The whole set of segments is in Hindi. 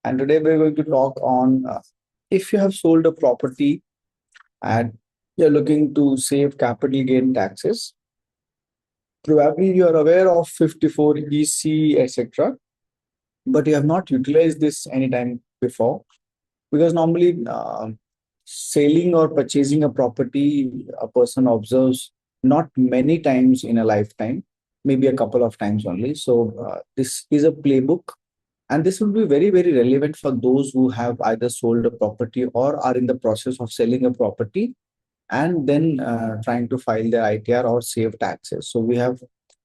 and today we're going to talk on if you have sold a property and you're looking to save capital gain taxes. Probably you are aware of 54 EC, etc., but you have not utilized this anytime before because normally selling or purchasing a property, a person observes not many times in a lifetime, maybe a couple of times only. So this is a playbook. And this will be very, very relevant for those who have either sold a property or are in the process of selling a property and then trying to file their ITR or save taxes. So we have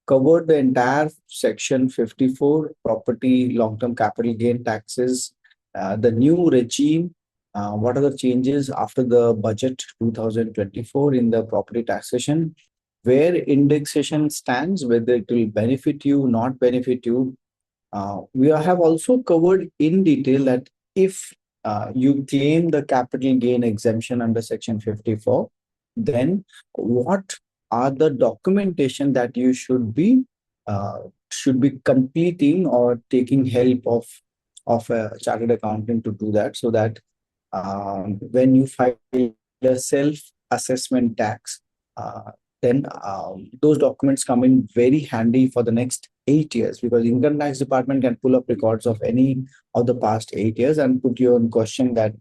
covered the entire section 54, property long-term capital gain taxes, the new regime, what are the changes after the budget 2024 in the property taxation, where indexation stands, whether it will benefit you, not benefit you. We have also covered in detail that if you claim the capital gain exemption under Section 54, then what are the documentation that you should be completing or taking help of a chartered accountant to do that, so that when you file a self-assessment tax, uh, then those documents come in very handy for the next 8 years, because income tax department can pull up records of any of the past 8 years and put you on question that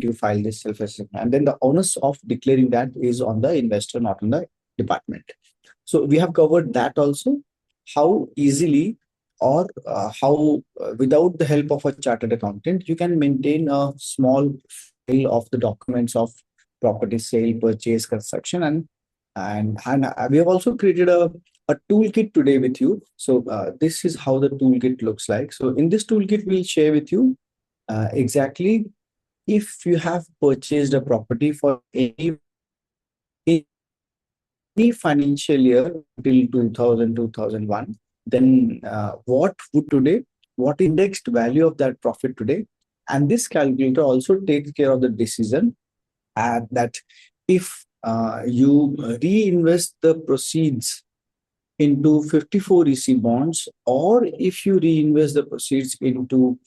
you file this self-assessment, and then the onus of declaring that is on the investor, not on the department. So we have covered that also, how easily or how without the help of a chartered accountant you can maintain a small file of the documents of property sale, purchase, construction, and we have also created a toolkit today with you. So this is how the toolkit looks like. So in this toolkit we'll share with you exactly if you have purchased a property for any financial year till 2000, 2001, then what indexed value of that profit today? And this calculator also takes care of the decision that if you reinvest the proceeds into 54 EC bonds, or if you reinvest the proceeds into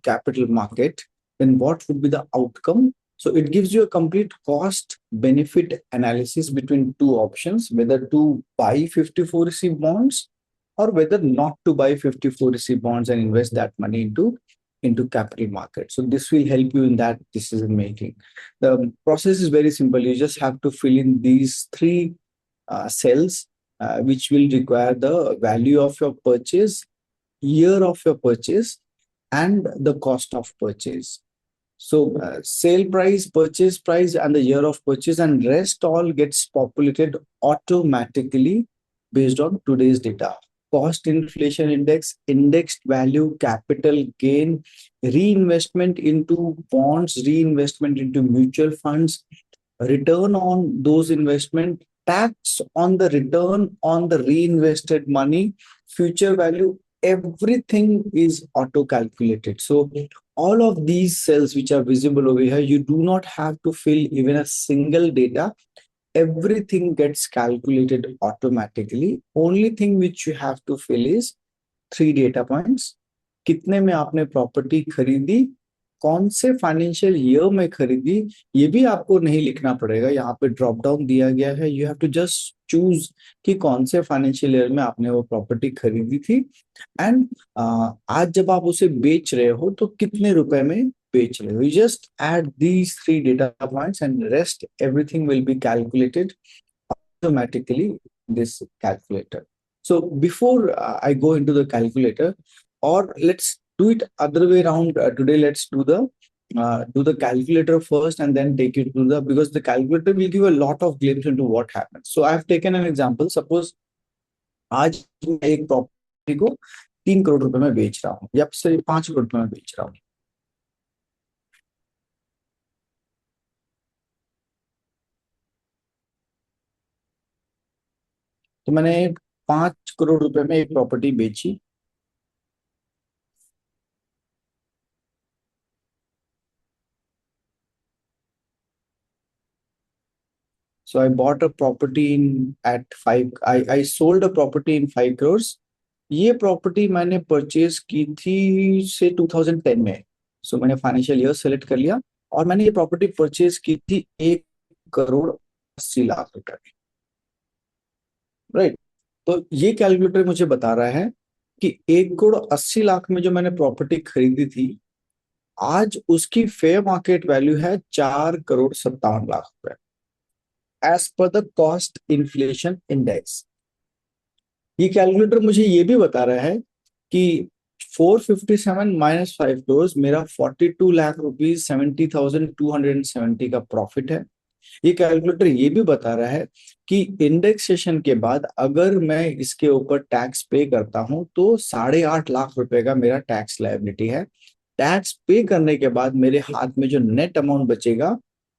capital market, then what would be the outcome? So it gives you a complete cost benefit analysis between two options, whether to buy 54 EC bonds or whether not to buy 54 EC bonds and invest that money into capital market. So this will help you in that decision making. The process is very simple. You just have to fill in these three cells, which will require the value of your purchase, year of your purchase, and the cost of purchase. So sale price, purchase price, and the year of purchase, and rest all gets populated automatically based on today's data. Cost inflation index, indexed value, capital gain, reinvestment into bonds, reinvestment into mutual funds, return on those investment, tax on the return on the reinvested money, future value, everything is auto calculated. So all of these cells which are visible over here, you do not have to fill even a single data. Everything gets calculated automatically. Only thing which you have to fill is three data points. कितने में आपने प्रॉपर्टी खरीदी, कौन से फाइनेंशियल ईयर में खरीदी, ये भी आपको नहीं लिखना पड़ेगा. यहाँ पे ड्रॉप डाउन दिया गया है. You have to just choose कि कौन से फाइनेंशियल ईयर में आपने वो प्रॉपर्टी खरीदी थी, एंड आज जब आप उसे बेच रहे हो तो कितने रुपए में बेच रहे हो. You just add these three data points and rest everything will be calculated automatically this calculator. So before I go into the calculator, or let's do it other way around. Today let's do the calculator first and then take it to the, because the calculator will give a lot of glimpse into what happens. So I have taken an example. Suppose आज मैं एक प्रॉपर्टी को 3 करोड़ रुपए में बेच रहा हूँ या से 5 करोड़ रुपए में बेच रहा हूँ. तो मैंने 5 करोड़ रुपए में एक प्रॉपर्टी बेची. So I bought a property in at five. I sold a property in 5 crores ये प्रॉपर्टी मैंने परचेज की थी से 2010 में। सो मैंने फाइनेंशियल ईयर सेलेक्ट कर लिया और मैंने ये प्रॉपर्टी परचेज की थी 1 करोड़ 80 लाख रुपए में। राइट। तो ये कैलकुलेटर मुझे बता रहा है कि 1 करोड़ 80 लाख में जो मैंने प्रॉपर्टी खरीदी थी, आज उसकी फेयर मार्केट वैल्यू है 4 करोड़ 57 लाख रुपए, as per the cost inflation index. ये कैलकुलेटर मुझे ये भी बता रहा है कि 457 माइनस 5 करोड़ मेरा 42 लाख रुपीज 70,270 का प्रॉफिट है। ये कैलकुलेटर ये भी बता रहा है कि इंडेक्सेशन के बाद अगर मैं इसके ऊपर टैक्स पे करता हूं तो 8.5 लाख रुपए का मेरा टैक्स लायबिलिटी है। टैक्स पे करने के बाद मेरे हाथ में जो नेट अमाउंट बचेगा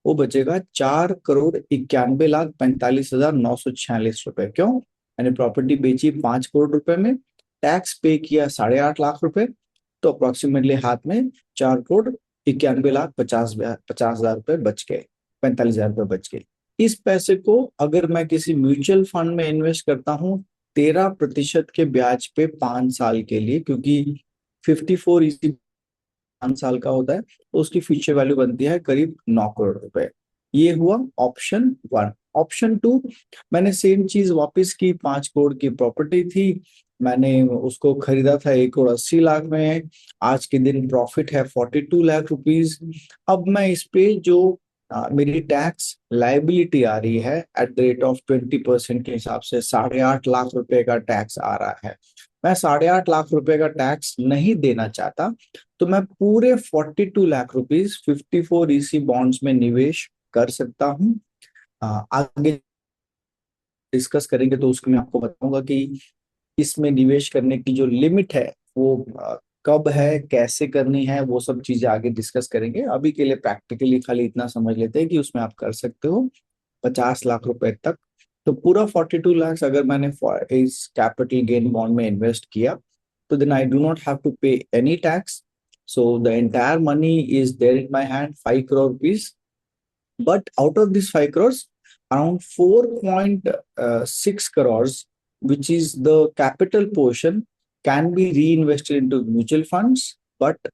वो बचेगा 4 करोड़ 91 लाख 45 हजार 946 रुपए। क्यों? मैंने प्रॉपर्टी बेची 5 करोड़ रुपए में, टैक्स पे किया 8.5 लाख रुपए, तो अप्रोक्सीमेटली हाथ में 4 करोड़ 91 लाख 50 हजार रुपए बच गए, 45 हजार रुपए बच गए। इस पैसे को अगर मैं किसी म्यूचुअल फंड में इन्वेस्ट करता हूँ 13% के ब्याज पे 5 साल के लिए, क्योंकि 54 इसी 5 साल का होता है, तो उसकी फ्यूचर वैल्यू बनती है करीब 9 करोड़ रुपए। ये हुआ ऑप्शन 1। ऑप्शन 2, मैंने सेम चीज वापस की, 5 करोड़ की प्रॉपर्टी थी, मैंने उसको खरीदा था 1 करोड़ 80 लाख में। आज के दिन प्रॉफिट है 42 लाख रुपीज। अब मैं इस पे जो मेरी टैक्स लाइबिलिटी आ रही है एट द रेट ऑफ 20% के हिसाब से 8.5 लाख रुपए का टैक्स आ रहा है। मैं 8.5 लाख रुपए का टैक्स नहीं देना चाहता, तो मैं पूरे 42 लाख रुपीज 54 ईसी बॉन्ड्स में निवेश कर सकता हूँ। आगे डिस्कस करेंगे तो उसको मैं आपको बताऊंगा कि इसमें निवेश करने की जो लिमिट है वो कब है, कैसे करनी है, वो सब चीजें आगे डिस्कस करेंगे। अभी के लिए प्रैक्टिकली खाली इतना समझ लेते हैं कि उसमें आप कर सकते हो 50 लाख रुपए तक। तो पूरा 42 लाख अगर मैंने इस कैपिटल गेन बॉन्ड में इन्वेस्ट किया, तो then I do not have to pay any tax. So the entire money is there in my hand, 5 crore rupees. But out of these 5 crores, around 4.6 crores, which is the capital portion, can be reinvested into mutual funds. But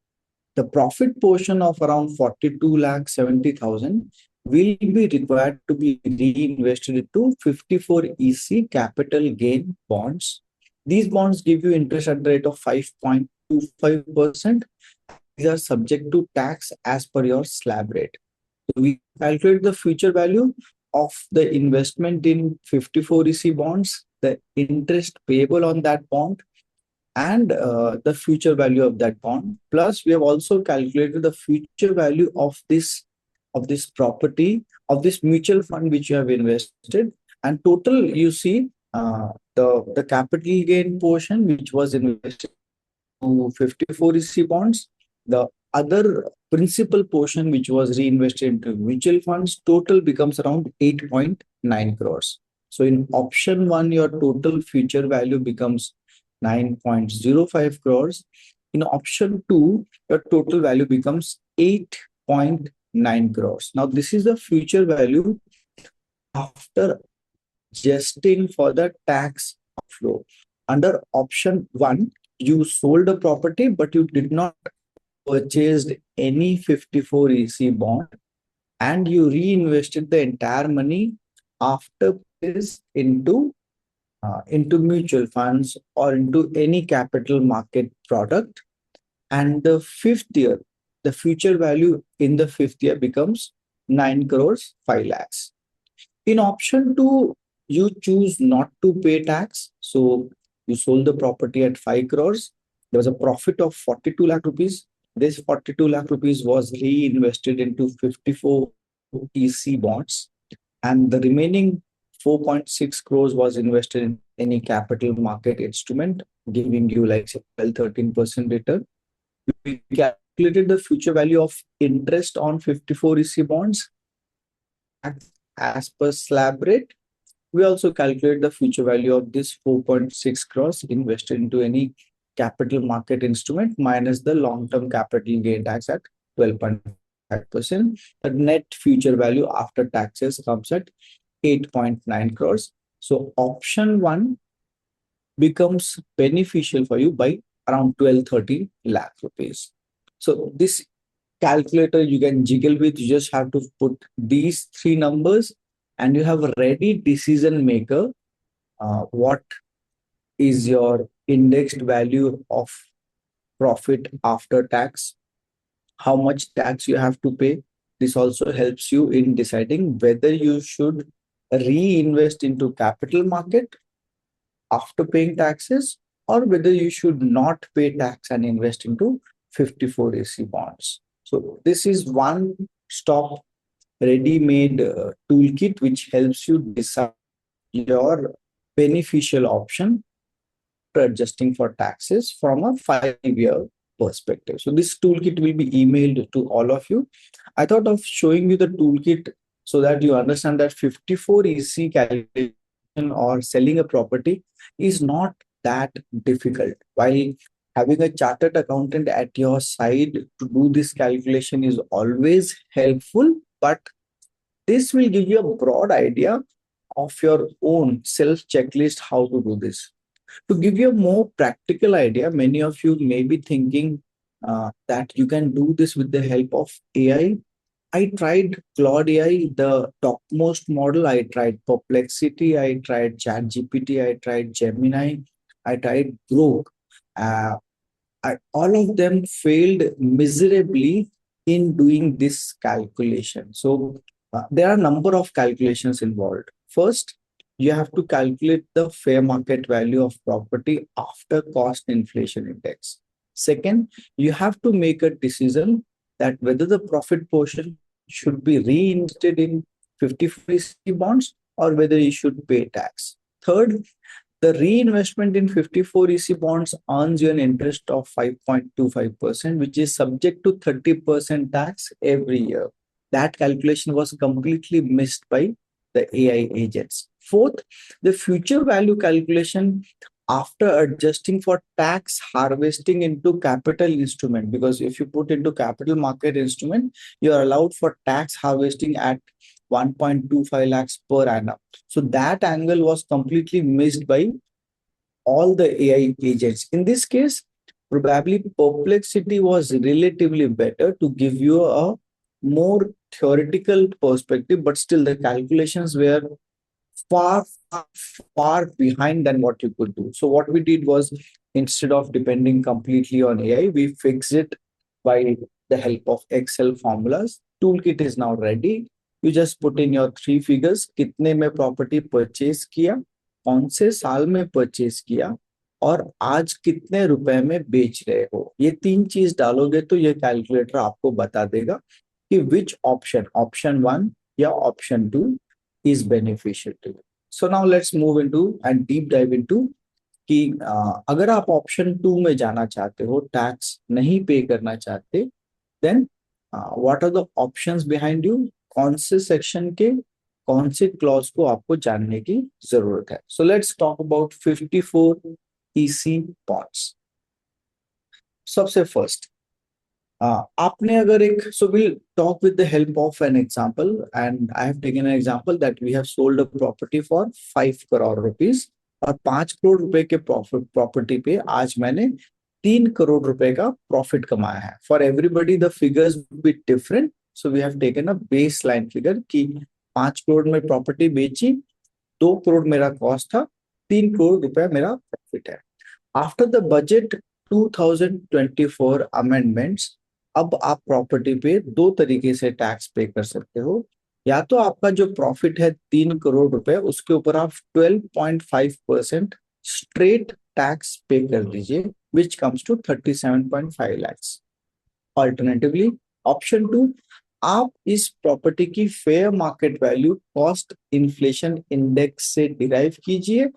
the profit portion of around 42 lakh 70,000 will be required to be reinvested into 54 EC capital gain bonds. These bonds give you interest at the rate of 5.25%. These are subject to tax as per your slab rate. So we calculate the future value of the investment in 54 EC bonds, the interest payable on that bond, and the future value of that bond. Plus, we have also calculated the future value of this property, of this mutual fund which you have invested. And total, you see the capital gain portion which was invested to 54 EC bonds, the other principal portion which was reinvested into mutual funds, total becomes around 8.9 crores. So in option 1, your total future value becomes 9.05 crores. In option 2, your total value becomes 8.9 crores. Now, this is the future value after adjusting for the tax outflow. Under option 1, you sold a property, but you did not purchased any 54 EC bond, and you reinvested the entire money after this into mutual funds or into any capital market product. And the fifth year, the future value in the fifth year becomes 9 crores 5 lakhs. In option 2, you choose not to pay tax. So you sold the property at 5 crores. There was a profit of 42 lakh rupees. This 42 lakh rupees was reinvested into 54 EC bonds, and the remaining 4.6 crores was invested in any capital market instrument, giving you like 12-13% return. We calculated the future value of interest on 54 EC bonds as per slab rate. We also calculate the future value of this 4.6 crores invested into any capital market instrument minus the long-term capital gain tax at 12.5%. The net future value after taxes comes at 8.9 crores. So option 1, becomes beneficial for you by around 12-13 lakh rupees. So this calculator you can jiggle with, you just have to put these three numbers and you have a ready decision maker. What is your indexed value of profit after tax? How much tax you have to pay? This also helps you in deciding whether you should reinvest into capital market after paying taxes, or whether you should not pay tax and invest into 54AC bonds. So this is one stop ready-made toolkit which helps you decide your beneficial option for adjusting for taxes from a 5-year perspective. So this toolkit will be emailed to all of you. I thought of showing you the toolkit so that you understand that 54EC calculation or selling a property is not that difficult. While having a chartered accountant at your side to do this calculation is always helpful, but this will give you a broad idea of your own self checklist how to do this. To give you a more practical idea, many of you may be thinking that you can do this with the help of AI. I tried Claude AI, the topmost model. I tried Perplexity. I tried ChatGPT. I tried Gemini. I tried Grok. Uh, all of them failed miserably in doing this calculation. So there are a number of calculations involved. First, you have to calculate the fair market value of property after cost inflation index. Second, you have to make a decision that whether the profit portion should be reinvested in 50/50 bonds or whether you should pay tax. Third, the reinvestment in 54EC bonds earns you an interest of 5.25%, which is subject to 30% tax every year. That calculation was completely missed by the AI agents. Fourth, the future value calculation after adjusting for tax harvesting into capital instrument, because if you put into capital market instrument, you are allowed for tax harvesting at 1.25 lakhs per annum. So that angle was completely missed by all the AI agents. In this case, probably Perplexity was relatively better to give you a more theoretical perspective, but still the calculations were far, far, far behind than what you could do. So what we did was, instead of depending completely on AI, we fixed it by the help of Excel formulas. Toolkit is now ready. You just put in your three figures, कितने में प्रॉपर्टी परचेज किया, कौन से साल में परचेज किया, और आज कितने रुपए में बेच रहे हो. ये तीन चीज डालोगे तो ये कैलकुलेटर आपको बता देगा कि विच ऑप्शन 1 या option 2 is beneficial to you. So now let's move into and deep dive into कि अगर आप ऑप्शन 2 में जाना चाहते हो, टैक्स नहीं पे करना चाहते, then what are the options behind you, कौन से सेक्शन के कौन से क्लॉज को आपको जानने की जरूरत है. So let's talk about 54 EC bonds. सबसे फर्स्ट आपने अगर एक, so will talk with the help of an example, and I have taken an example that we have sold a property for 5 crore rupees, और 5 करोड़ रुपए के प्रॉपर्टी पे आज मैंने 3 करोड़ रुपए का प्रॉफिट कमाया है. For everybody the figures be different, so we have taken a base line figure कि 5 करोड़ में प्रॉपर्टी बेची, 2 करोड़ मेरा कॉस्ट था, 3 करोड़ रुपए मेरा प्रॉफिट है. आफ्टर द बजट 2024 अमेंडमेंट्स, अब आप प्रॉपर्टी पे दो तरीके से टैक्स पे कर सकते हो. या तो आपका जो प्रॉफिट है 3 करोड़ रुपए, उसके ऊपर आप 12.5% स्ट्रेट टैक्स पे कर दीजिए, which comes to 37.5 lakhs. Alternatively option 2, आप इस प्रॉपर्टी की fair market value cost inflation index से डिराइव कीजिए,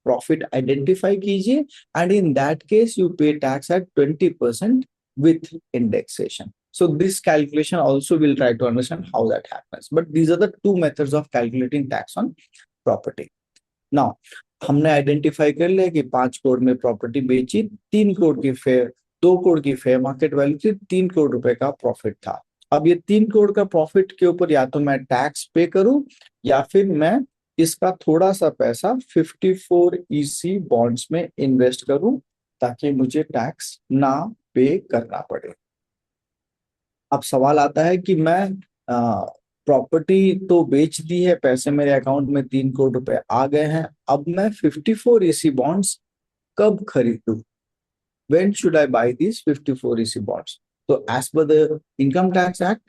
प्रॉफिट आइडेंटिफाई कीजिए, and in that case you pay tax at 20% with indexation. So this calculation also will try to understand how that happens. But these are the two methods of calculating tax on property. Now, हमने आइडेंटिफाई कर लिया कि 5 करोड़ में प्रॉपर्टी बेची, 3 करोड़ की फेयर 2 करोड़ की फेयर मार्केट वैल्यू थी, 3 करोड़ रुपए का प्रॉफिट था. अब ये 3 करोड़ का प्रॉफिट के ऊपर या तो मैं टैक्स पे करूं या फिर मैं इसका थोड़ा सा पैसा 54 ईसी बॉन्ड्स में इन्वेस्ट करूं ताकि मुझे टैक्स ना पे करना पड़े। अब सवाल आता है कि मैं प्रॉपर्टी तो बेच दी है, पैसे मेरे अकाउंट में 3 करोड़ रुपए आ गए हैं, अब मैं 54 ईसी बॉन्ड्स कब खरीदूं? When should I buy these 54 EC bonds? So as per the Income Tax Act,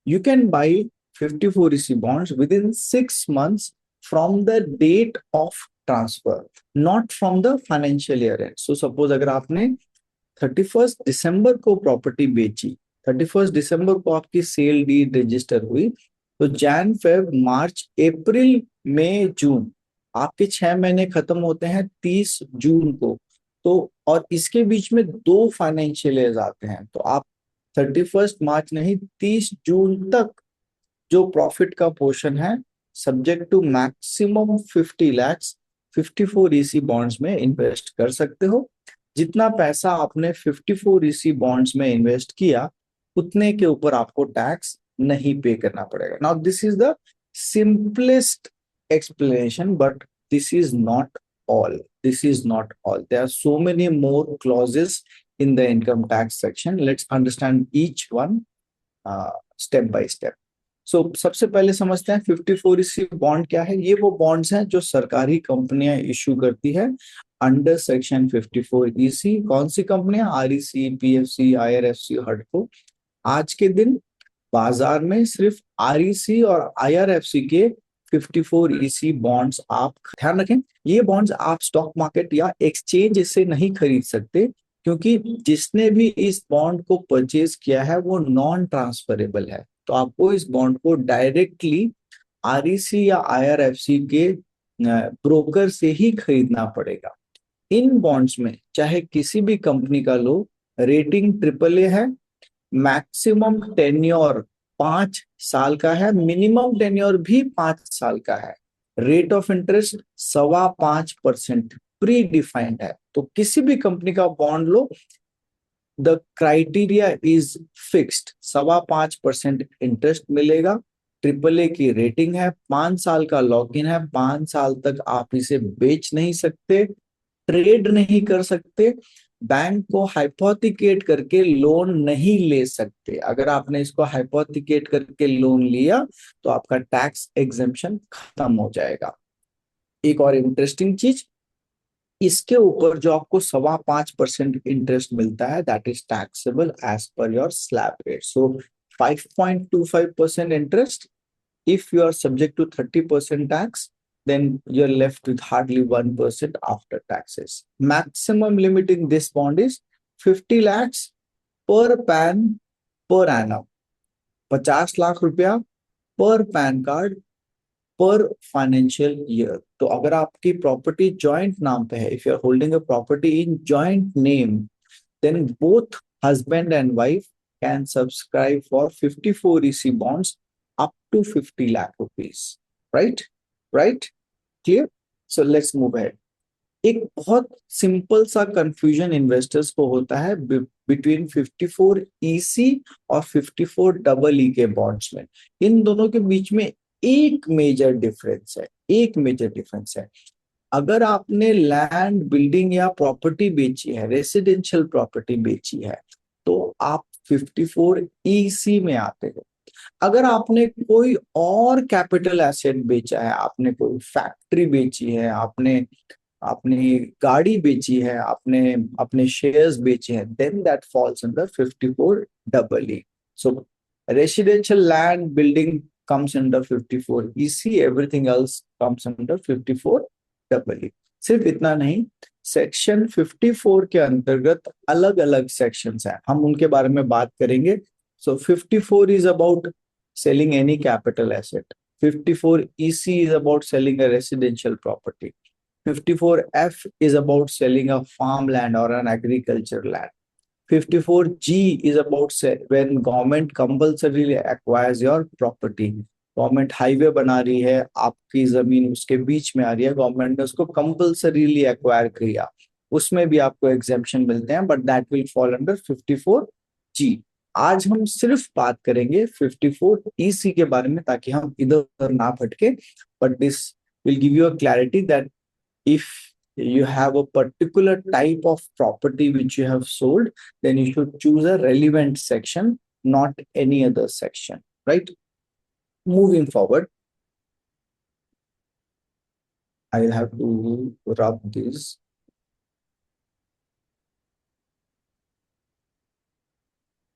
you can buy 54 EC bonds within 6 months from the date of transfer, not from the financial year end. So suppose अगर आपने 31 दिसंबर को प्रॉपर्टी बेची, 31 दिसंबर को आपकी सेल डीड रजिस्टर हुई, तो जैन फेब मार्च अप्रैल मई जून आपके 6 महीने खत्म होते हैं 30 जून को। तो और इसके बीच में 2 फाइनेंशियल ईयर्स आते हैं, तो आप 31 मार्च नहीं 30 जून तक जो प्रॉफिट का पोर्शन है subject to maximum 50 lakhs 54 EC bonds में इन्वेस्ट कर सकते हो। जितना पैसा आपने 54 ईसी बॉन्ड्स में इन्वेस्ट किया उतने के ऊपर आपको टैक्स नहीं पे करना पड़ेगा। Now this is the simplest explanation, but this is not all. This is not all. There are so many more clauses in the income tax section. Let's understand each one step by step. So सबसे पहले समझते हैं 54 ईसी बॉन्ड क्या है। ये वो बॉन्ड्स हैं जो सरकारी कंपनियां इशू करती है अंडर सेक्शन 54 ईसी। कौन सी कंपनियां? आरईसी, पीएफसी, आईआरएफसी, हडको। आज के दिन बाजार में सिर्फ आरईसी और आईआरएफसी के 54 ईसी बॉन्ड्स आप ध्यान रखें, ये बॉन्ड्स आप स्टॉक मार्केट या एक्सचेंज से नहीं खरीद सकते, क्योंकि जिसने भी इस बॉन्ड को परचेज किया है वो नॉन ट्रांसफरेबल है। तो आपको इस बॉन्ड को डायरेक्टली आरईसी या आईआरएफसी के ब्रोकर से ही खरीदना पड़ेगा। इन बॉन्ड्स में चाहे किसी भी कंपनी का लो, रेटिंग ट्रिपल ए है, मैक्सिमम टेन्योर 5 साल का है, मिनिमम टेन्योर भी 5 साल का है, rate of interest 5.25% pre defined है। तो किसी भी कंपनी का bond low, the criteria is fixed, 5.25% interest मिलेगा, ट्रिपल ए की रेटिंग है, 5 साल का लॉक इन है, 5 साल तक आप इसे बेच नहीं सकते, ट्रेड नहीं कर सकते, बैंक को हाइपोथिकेट करके लोन नहीं ले सकते। अगर आपने इसको हाइपोथिकेट करके लोन लिया तो आपका टैक्स एग्जेम्पशन खत्म हो जाएगा। एक और इंटरेस्टिंग चीज, इसके ऊपर जो आपको 5.25% इंटरेस्ट मिलता है that is taxable as per your slab rate. So 5.25% interest, if you are subject to 30% tax, then you're left with hardly 1% after taxes. Maximum limit in this bond is 50 lakhs per PAN per annum. 50 lakh रुपया per PAN card per financial year. तो अगर आपकी प्रॉपर्टी जॉइंट नाम पे है, if you are holding a property in joint name, then both husband and wife can subscribe for 54 EC bonds up to 50 lakh rupees. Right? Right? Clear? So let's move ahead. एक बहुत सिंपल सा कंफ्यूजन इन्वेस्टर्स को होता है बिटवीन 54 EC और 54 डबल ई के बॉन्ड्स में। इन दोनों के बीच में एक मेजर डिफरेंस है, एक मेजर डिफरेंस है। अगर आपने लैंड, बिल्डिंग या प्रॉपर्टी बेची है, रेसिडेंशियल प्रॉपर्टी बेची है, तो आप 54 EC में आते हो। अगर आपने कोई और कैपिटल एसेट बेचा है, आपने कोई फैक्ट्री बेची है, आपने अपनी गाड़ी बेची है, आपने अपने शेयर्स बेचे हैं, then that falls under 54 double E. So residential land building comes under 54 EC, everything else comes under 54 double E. सिर्फ इतना नहीं, सेक्शन 54 के अंतर्गत अलग अलग सेक्शंस हैं, हम उनके बारे में बात करेंगे। सो 54 is about selling any capital asset, 54 EC is about selling a residential property, 54F is about selling a farmland or an agriculture land, 54G is about when government compulsorily acquires your property. Government highway बना रही है, आपकी जमीन उसके बीच में आ रही है, गवर्नमेंट ने उसको कंपल्सरीली एक्वायर किया, उसमें भी आपको एग्जेम्पशन मिलते हैं, but that will fall under 54G। आज हम सिर्फ बात करेंगे 54 EC के बारे में, ताकि हम इधर उधर ना भटके, but this will give you a clarity that if you have a particular type of property which you have sold, then you should choose a relevant section, not any other section, right? Moving forward, I'll have to rub this.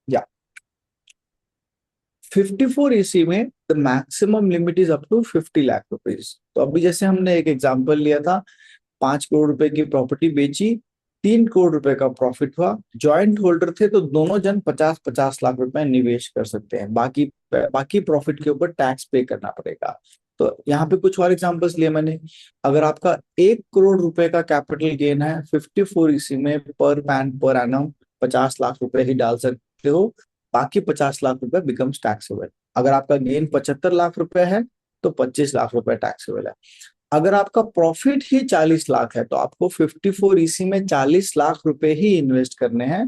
Yeah. 54 EC में the maximum limit is up to 50 lakh rupees. तो अभी जैसे हमने एक एग्जांपल लिया था, 5 करोड़ रुपए की प्रॉपर्टी बेची, 3 करोड़ रुपए का प्रॉफिट हुआ, जॉइंट होल्डर थे तो दोनों जन 50-50 लाख रुपए निवेश कर सकते हैं, बाकी बाकी प्रॉफिट के ऊपर टैक्स पे करना पड़ेगा। तो यहाँ पे कुछ और एग्जांपल्स लिए मैंने। अगर आपका 1 करोड़ रुपए का कैपिटल गेन है 54 इसी में, पर एनम 50 लाख रुपए ही डाल सकते हो, बाकी 50 लाख रुपए बिकम्स टैक्सेबल। अगर आपका गेन 75 लाख रुपए है तो 25 लाख रुपए टैक्सेबल है। अगर आपका प्रॉफिट ही 40 लाख है तो आपको 54 इसी में 40 लाख रुपए ही इन्वेस्ट करने हैं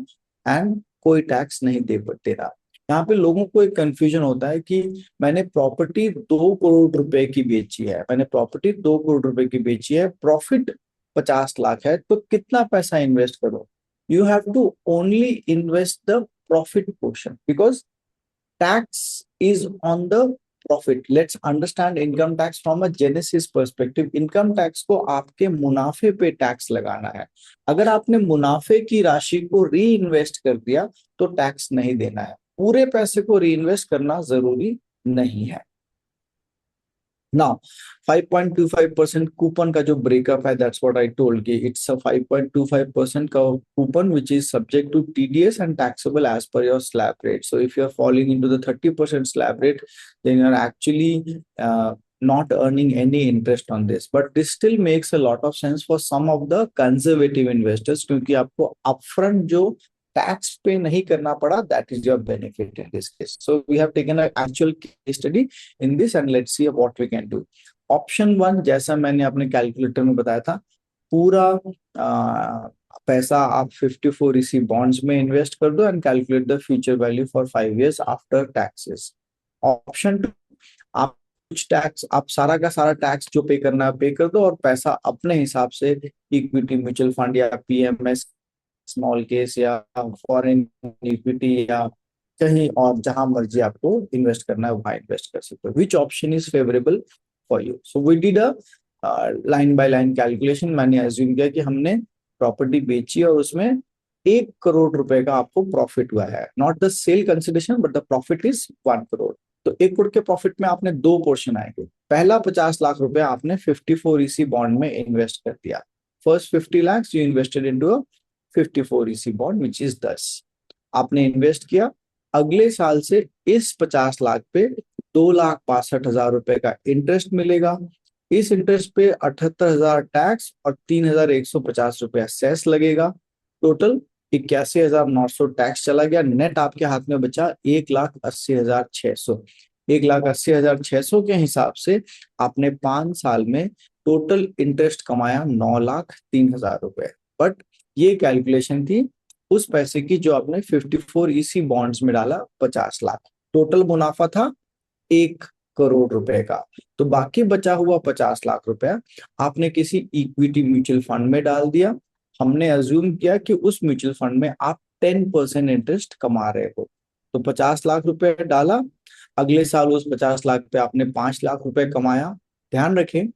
एंड कोई टैक्स नहीं देना। यहाँ पे लोगों को एक कंफ्यूजन होता है कि मैंने प्रॉपर्टी 2 करोड़ रुपए की बेची है, मैंने प्रॉपर्टी 2 करोड़ रुपए की बेची है, प्रॉफिट 50 लाख है, तो कितना पैसा इन्वेस्ट करो? You have to only invest the profit portion because tax is on the profit. Let's understand income tax from a genesis perspective. Income tax को आपके मुनाफे पे टैक्स लगाना है। अगर आपने मुनाफे की राशि को री इन्वेस्ट कर दिया तो टैक्स नहीं देना है, पूरे पैसे को री इन्वेस्ट करना जरूरी नहीं है। Now, 5.25% कूपन का जो ब्रेकअप है, that's what I told कि it's a 5.25% का coupon which is subject to TDS and taxable as per your slab rate. So if you're falling into the 30% slab rate, then you're actually not earning any interest on this. But this still makes a lot of sense for some of the conservative investors क्योंकि आपको upfront जो टैक्स पे नहीं करना पड़ा, that is your benefit in this case. So we have taken a actual case study in this and let's see what we can do. Option 1, जैसा मैंने अपने कैलकुलेटर में बताया था, पूरा पैसा आप 54 इसी बॉन्ड्स में इन्वेस्ट कर दो and calculate the future value for 5 years after taxes. Option 2, आप कुछ टैक्स, आप सारा का सारा टैक्स जो पे करना है पे कर दो और पैसा अपने हिसाब से इक्विटी म्यूचुअल फंड या पीएमएस, स्मॉल केस या फॉरेन इक्विटी या कहीं और जहां मर्जी आपको इन्वेस्ट करना है वहां इन्वेस्ट कर सकते हो। Which option is favourable for you? So we did a line by line calculation. मैंने एज्यूम किया कि हमने प्रॉपर्टी बेची और उसमें 1 करोड़ रुपए का आपको प्रॉफिट हुआ है, not the sale consideration but the profit is 1 crore. तो 1 करोड़ के प्रॉफिट में आपने दो पोर्शन आएंगे। पहला 50 लाख रुपए आपने 54 इसी बॉन्ड में इन्वेस्ट कर दिया। First 50 lakhs you invested into a 54 इसी बॉन्ड विच इज 10, आपने इन्वेस्ट किया। अगले साल से इस 50 लाख पे 2,62,000 रुपए का इंटरेस्ट मिलेगा। इस इंटरेस्ट पे 78,000 टैक्स और 3,150 रुपया सेस लगेगा। टोटल 81,900 टैक्स चला गया। नेट आपके हाथ में बचा 1,80,600। 1,80,600 के हिसाब से आपने 5 साल में टोटल इंटरेस्ट कमाया 9,03,000 रुपए। बट ये कैलकुलेशन थी उस पैसे की जो आपने 54 इसी बॉन्ड्स में डाला 50 लाख। टोटल मुनाफा था 1 करोड़ रुपए का। तो बाकी बचा हुआ 50 लाख रुपया आपने किसी इक्विटी म्यूचुअल फंड में डाल दिया। हमने अज्यूम किया कि उस म्यूचुअल फंड में आप 10% इंटरेस्ट कमा रहे हो, तो 50 लाख रुपए डाला। अगले साल उस 50 लाख पे आपने 5 लाख रुपए कमाया। ध्यान रखें,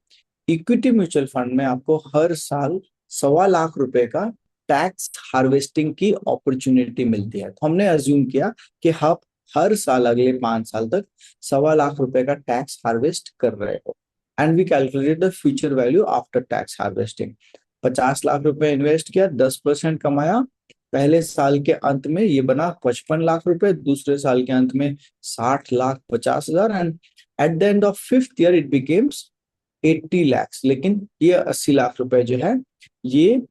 इक्विटी म्यूचुअल फंड में आपको हर साल 1.25 लाख रुपए का टैक्स हार्वेस्टिंग की अपॉर्चुनिटी मिलती है। तो हमने अज्यूम किया कि आप हर साल अगले 5 साल तक 1.25 लाख रुपए का टैक्स हार्वेस्ट कर रहे हो and we calculated the future value after tax harvesting. 50 lakh रुपए इन्वेस्ट किया, 10% कमाया। पहले साल के अंत में ये बना 55 लाख रुपए, दूसरे साल के अंत में 60,50,000 and at the end of 5th year it becomes 80 lakhs। लेकिन ये 80 लाख रुपए जो है ये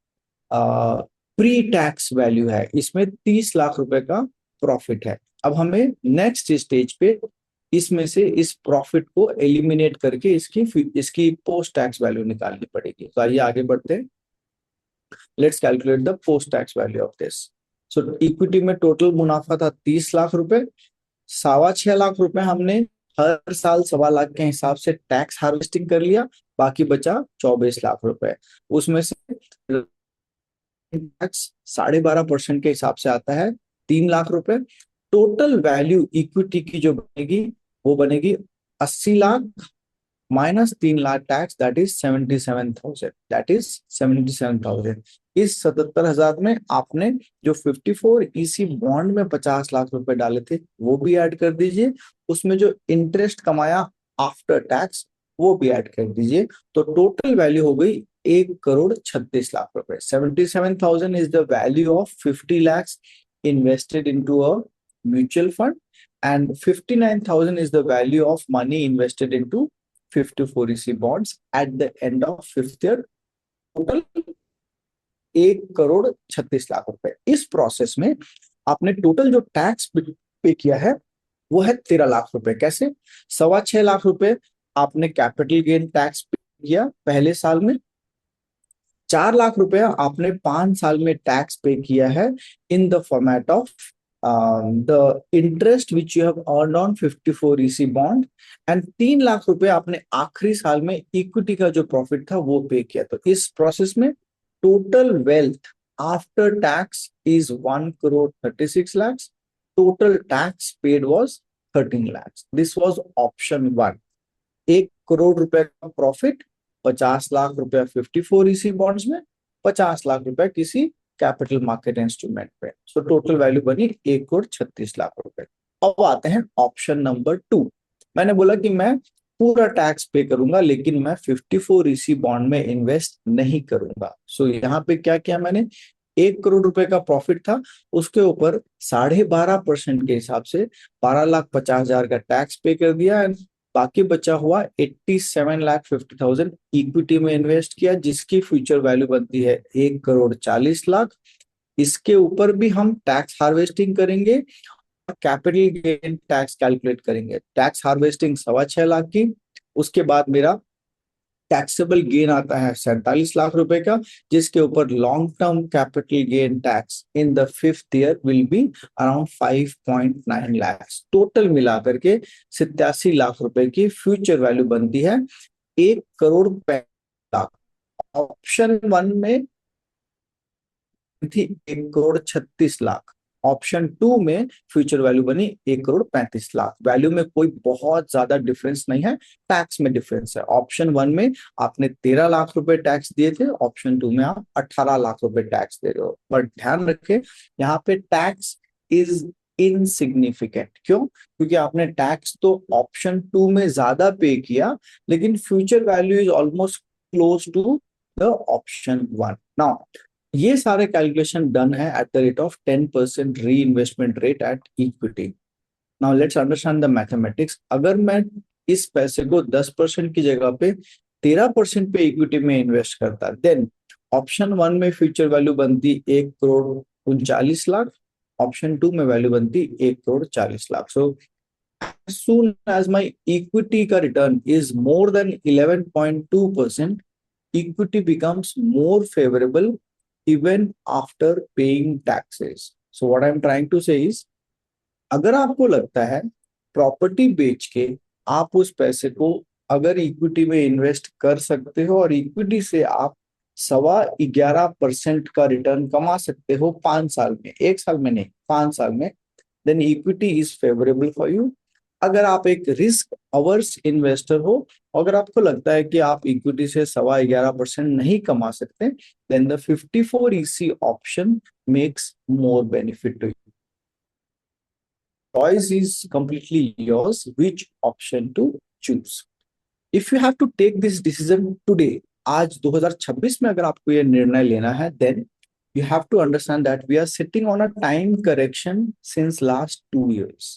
प्री टैक्स वैल्यू है, इसमें 30 लाख रुपए का प्रॉफिट है। अब हमें नेक्स्ट स्टेज पे इसमें से इस प्रॉफिट को एलिमिनेट करके इसकी पोस्ट टैक्स वैल्यू निकालनी पड़ेगी। तो आइए आगे बढ़ते हैं। Let's calculate the post tax value of this. So equity में टोटल मुनाफा था 30 लाख रुपए, 6.25 लाख रुपए हमने हर साल 1.25 लाख के हिसाब से टैक्स हार्वेस्टिंग कर लिया, बाकी बचा 24 लाख रुपए। उसमें से टैक्स 12.5% के हिसाब से आता है 3 लाख रुपए। टोटल वैल्यू इक्विटी की जो बनेगी वो बनेगी 80 lakh minus 3 lakh tax, that is 77,000, that is 77,000। इस 77,000 में आपने जो 54 ईसी बॉन्ड में 50 लाख रुपए डाले थे वो भी ऐड कर दीजिए, उसमें जो इंटरेस्ट कमाया आफ्टर टैक्स वो भी ऐड कर दीजिए। तो टोटल वैल्यू हो गई 1,36,00,000 रुपए। 77,000 is the value of 50 lakhs invested into a mutual fund, and 59,000 is the value of money invested into 54 EC bonds at the end of fifth year. Total 1,36,00,000 रुपए। इस प्रोसेस में आपने टोटल जो टैक्स पे किया है वो है 13 लाख रुपए। कैसे? 6.25 लाख रुपए आपने कैपिटल गेन टैक्स पे किया पहले साल में, 4 लाख रुपए आपने 5 साल में टैक्स पे किया है in the format of the interest which you have earned on 54 EC bond, and 3 lakh रुपए आपने आखिरी साल में इक्विटी का जो प्रॉफिट था वो पे किया। तो इस प्रोसेस में total wealth after tax is 1,36,00,000। Total tax paid was 13 lakhs। This was option 1। 1 crore रुपए का प्रॉफिट, 50 लाख रुपया 54 ईसी बॉन्ड्स में, 50 लाख रुपया किसी कैपिटल मार्केट इंस्ट्रूमेंट पे। सो टोटल वैल्यू बनी 1,36,00,000 रुपए। अब आते हैं ऑप्शन नंबर 2। मैंने बोला कि मैं पूरा टैक्स पे करूंगा लेकिन मैं 54 ईसी बॉन्ड में इन्वेस्ट नहीं करूंगा। सो यहाँ पे क्या किया मैंने, 1 करोड़ रुपए का प्रॉफिट था, उसके ऊपर 12.5% के हिसाब से 12,50,000 का टैक्स पे कर दिया, एंड बाकी बचा हुआ 87,50,000 इक्विटी में इन्वेस्ट किया, जिसकी फ्यूचर वैल्यू बनती है 1,40,40,00,000। इसके ऊपर भी हम टैक्स हार्वेस्टिंग करेंगे और कैपिटल गेन टैक्स कैलकुलेट करेंगे। टैक्स हार्वेस्टिंग 6.25 लाख की, उसके बाद मेरा टैक्सेबल गेन आता है 47 लाख रुपए का, जिसके ऊपर long term capital gain tax in the fifth year will be around 5.9 lakhs। Total मिलाकर के 87 लाख रुपए की फ्यूचर वैल्यू बनती है 1,65,00,000। ऑप्शन 1 में थी 1,36,00,000, ऑप्शन 2 में फ्यूचर वैल्यू बनी 1,35,00,000। वैल्यू में कोई बहुत ज्यादा डिफरेंस नहीं है, टैक्स में डिफरेंस है। ऑप्शन 1 में आपने 13 लाख रुपए टैक्स दिए थे, ऑप्शन 2 में आप 18 लाख रुपए टैक्स दे रहे हो। बट ध्यान रखें यहाँ पे टैक्स इज इनसिग्निफिकेंट। क्यों? क्योंकि आपने टैक्स तो ऑप्शन 2 में ज्यादा पे किया, लेकिन future value is almost close to the option 1। Now ये सारे कैलकुलेशन डन है at the rate of 10% re investment rate at equity. Now let's understand the mathematics. अगर मैं इस पैसे को 10% की जगह पे 13% पे इक्विटी में इन्वेस्ट करता, देन ऑप्शन 1 में फ्यूचर वैल्यू बनती 1,39,00,000, ऑप्शन 2 में वैल्यू बनती 1,40,00,000। सो as soon as my equity का return is more than 11.2%, equity becomes more favorable even after paying taxes. So what I'm trying to say is, अगर आपको लगता है प्रॉपर्टी बेच के आप उस पैसे को अगर इक्विटी में इन्वेस्ट कर सकते हो और इक्विटी से आप 11.25% का रिटर्न कमा सकते हो 5 साल में, 1 साल में नहीं, 5 साल में, then equity is favourable for you. अगर आप एक रिस्क अवर्स इन्वेस्टर हो, अगर आपको लगता है कि आप इक्विटी से 11.25% नहीं कमा सकते, then the 54 EC option makes more benefit to you. Choice is completely yours which option to choose. If you have to take this decision today, आज 2026 में अगर आपको ये निर्णय लेना है, then you have to understand that we are sitting on a time correction since last 2 years.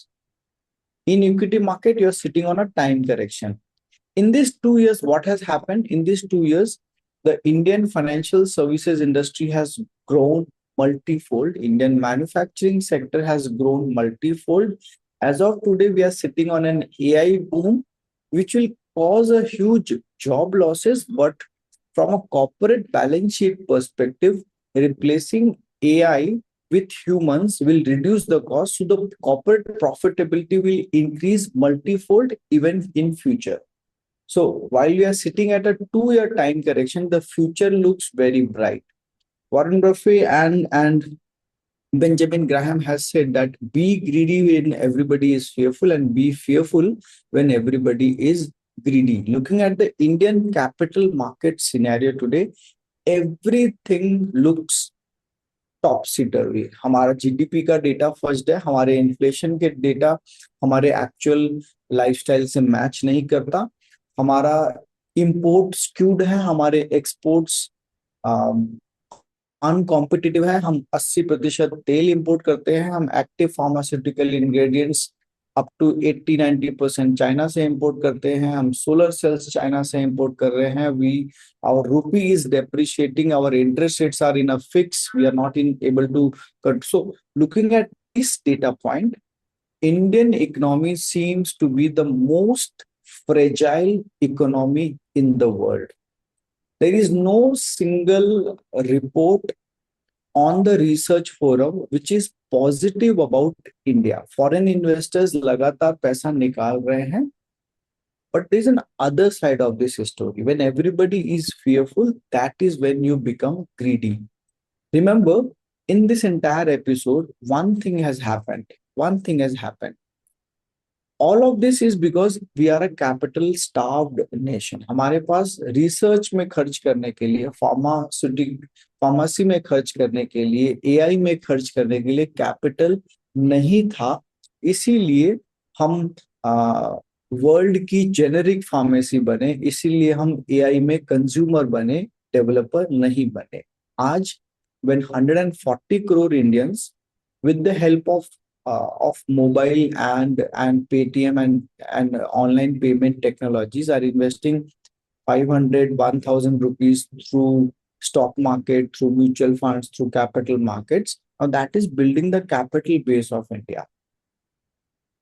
In equity market, you're sitting on a time correction. In these 2 years, what has happened? In these 2 years, the Indian financial services industry has grown multifold. Indian manufacturing sector has grown multifold. As of today, we are sitting on an AI boom, which will cause a huge job losses. But from a corporate balance sheet perspective, replacing AI with humans will reduce the cost, so the corporate profitability will increase multifold even in future. So while we are sitting at a 2-year time correction, the future looks very bright. Warren Buffett and Benjamin Graham has said that be greedy when everybody is fearful and be fearful when everybody is greedy. Looking at the Indian capital market scenario today, everything looks टॉपसी टर्वी. हमारा जीडीपी का डेटा फर्स्ट है, हमारे इन्फ्लेशन के डेटा हमारे एक्चुअल लाइफस्टाइल से मैच नहीं करता. हमारा इंपोर्ट स्क्यूड है, हमारे एक्सपोर्ट्स अनकॉम्पिटिटिव है. हम 80% तेल इंपोर्ट करते हैं. हम active pharmaceutical ingredients up to 80-90% China से इंपोर्ट करते हैं. हम सोलर सेल्स चाइना से इंपोर्ट कर रहे हैं. our rupee is depreciating, our interest rates are in a fix, we are not able to cut. So looking at this data point, Indian economy seems to be the most fragile economy in the world. There is no single report on the research forum which is positive about India. Foreign investors लगातार पैसा निकाल रहे हैं. But there's an other side of this story. When everybody is fearful, that is when you become greedy. Remember, in this entire episode, one thing has happened. One thing has happened. All of this is because we are a capital starved nation. हमारे पास रिसर्च में खर्च करने के लिए, फार्मेसी में खर्च करने के लिए, एआई में खर्च करने के लिए कैपिटल नहीं था. इसीलिए हम वर्ल्ड की जेनेरिक फार्मेसी बने, इसीलिए हम एआई में कंज्यूमर बने, डेवलपर नहीं बने. आज when 140 crore Indians with the help of mobile and Paytm and online payment technologies are investing 500, 1,000 rupees through stock market, through mutual funds, through capital markets. Now that is building the capital base of India.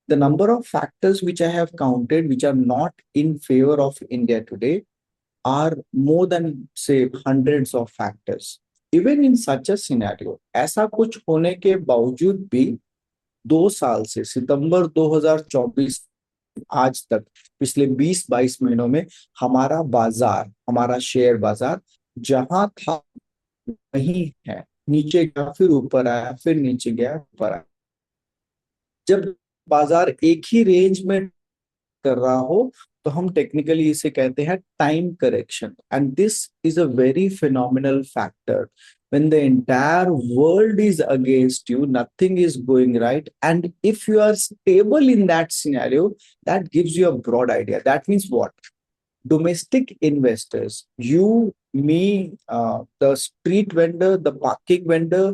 The number of factors which I have counted, which are not in favor of India today, are more than, say, hundreds of factors. Even in such a scenario, ऐसा कुछ होने के बावजूद भी 2 साल से सितंबर 2024 आज तक पिछले 20-22 महीनों में हमारा बाजार, हमारा शेयर बाजार जहां था वहीं है. नीचे गया, फिर ऊपर आया, फिर नीचे गया, ऊपर आया. जब बाजार एक ही रेंज में कर रहा हो तो हम टेक्निकली इसे कहते हैं time correction. And this is a very phenomenal factor. When the entire world is against you, nothing is going right, and if you are stable in that scenario, that gives you a broad idea. That means what? Domestic investors, you, me, the street vendor, the parking vendor,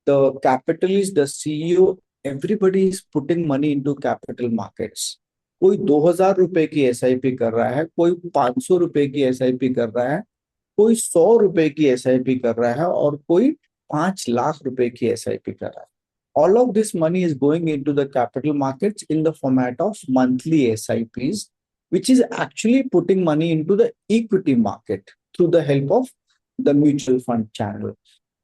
the capitalist, the CEO, everybody is putting money into capital markets. कोई 2,000 रुपए की एसआईपी कर रहा है, कोई 500 रुपए की एसआईपी कर रहा है, कोई 100 रुपए की एसआईपी कर रहा है और कोई 5 लाख रुपए की एसआईपी कर रहा है. All of this money is going into the capital markets in the format of monthly SIPs, which is actually putting money into the equity market through the help of the mutual fund channel.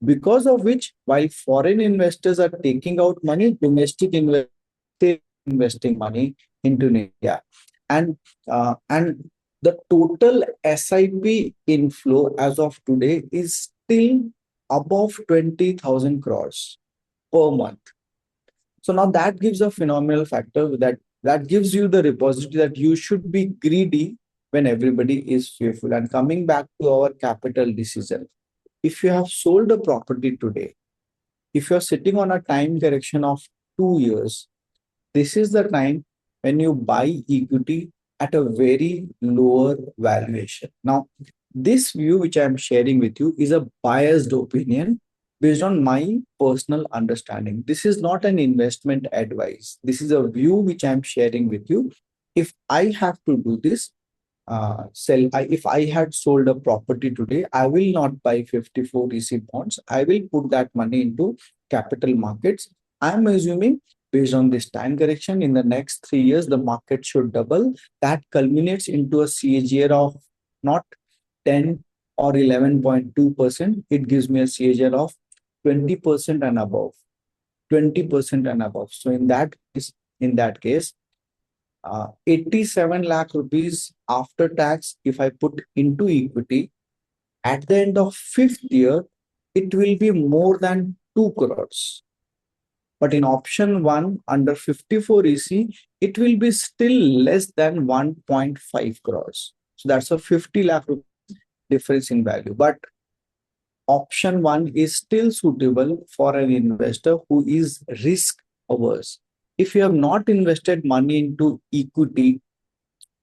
Because of which, while foreign investors are taking out money, domestic investors investing money into India. And the total SIP inflow as of today is still above 20,000 crores per month. So now that gives a phenomenal factor that gives you the repository that you should be greedy when everybody is fearful. And coming back to our capital decision, if you have sold a property today, if you're sitting on a time correction of 2 years, this is the time when you buy equity at a very lower valuation. Now, this view which I'm sharing with you is a biased opinion based on my personal understanding. This is not an investment advice. This is a view which I'm sharing with you. If I have to do this, if I had sold a property today, I will not buy 54 EC bonds. I will put that money into capital markets. I'm assuming based on this time correction, in the next 3 years, the market should double. That culminates into a CAGR of not 10 or 11.2%. It gives me a CAGR of 20% and above. 20% and above. So in that case, 87 lakh rupees after tax, if I put into equity, at the end of fifth year, it will be more than 2 crores. But in option one under 54 EC, it will be still less than 1.5 crores. So that's a 50 lakh rupees difference in value. But option one is still suitable for an investor who is risk averse. If you have not invested money into equity